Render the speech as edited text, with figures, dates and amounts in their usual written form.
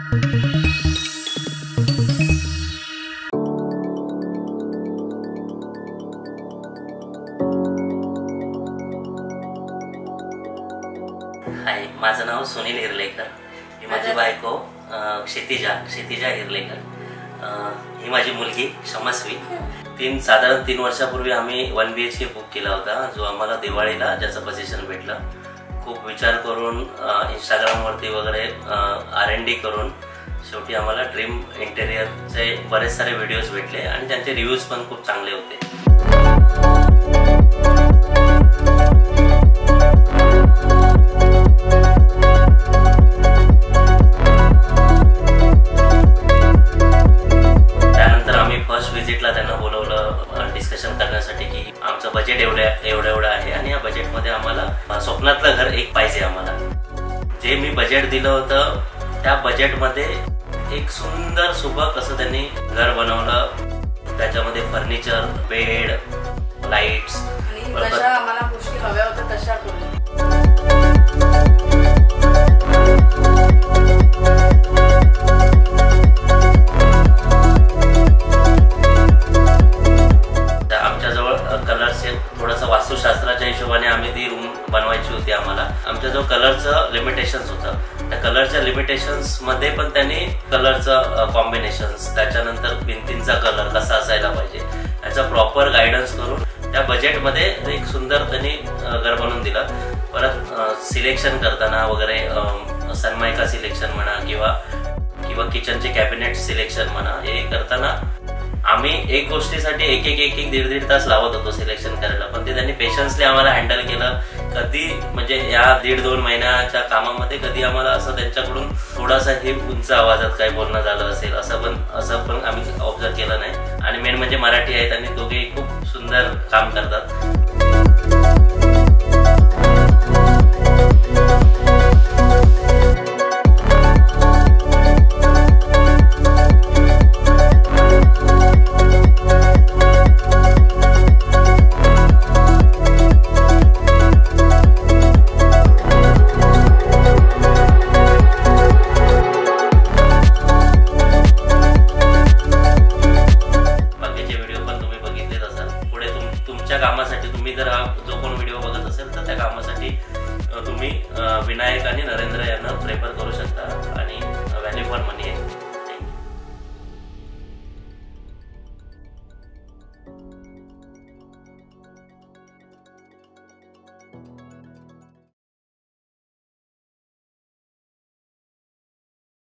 हाय, माझं नाव सुनील हिरलेकर. ही माझी बायको क्षितिजा हिरलेकर. ही माझी मुलगी क्षमस्वी. साधारण 3 वर्षापूर्वी आम्ही 1 BHK बुक केला होता, जो आम्हाला दिवाळीला ज्याचं पोझिशन भेटलं. खूप विचार करून इंस्टाग्रामवरती वगैरे R&D करून शेवटी आम्हाला ड्रीम इंटेरियरचे बरेच सारे व्हिडिओज भेटले आणि त्यांचे रिव्ह्यूज पण खूप चांगले होते. त्यांना बोलवलं डिस्कशन करण्यासाठी की आमचं बजेट एवढं आहे आणि या बजेटमध्ये आम्हाला स्वप्नातलं घर एक पाहिजे. आम्हाला जे मी बजेट दिलं होतं त्या बजेटमध्ये एक सुंदर सुबक असं त्यांनी घर बनवलं. त्याच्यामध्ये फर्निचर, बेड, लाईट्स आम्हाला गोष्टी हव्या होत्या तशा थोडंसं वास्तुशास्त्राच्या हिशोबाने आम्ही ती रूम बनवायची होती. आमच्या जो कलरचं लिमिटेशन्स होतं त्या कलरच्या लिमिटेशन्स मध्ये पण त्यांनी कलरचं कॉम्बिनेशन्स, त्याच्यानंतर भिंतींचा कलर कसा असायला पाहिजे याचा प्रॉपर गायडन्स करून त्या बजेटमध्ये एक सुंदर त्यांनी घर बनवून दिलं. परत सिलेक्शन करताना वगैरे सनमायका सिलेक्शन म्हणा किंवा किचनचे कॅबिनेट सिलेक्शन म्हणा, हे करताना आम्ही एक गोष्टीसाठी एक 1.5 तास लावत होतो सिलेक्शन करायला, पण ते त्यांनी पेशन्सली आम्हाला हँडल केलं. कधी म्हणजे या 1.5-2 महिन्याच्या कामामध्ये कधी आम्हाला असं त्यांच्याकडून थोडासा हे उंच आवाजात काही बोलणं झालं असेल असं पण आम्ही ऑब्झर्व केलं नाही. आणि मेन म्हणजे मराठी आहेत आणि दोघेही खूप सुंदर काम करतात.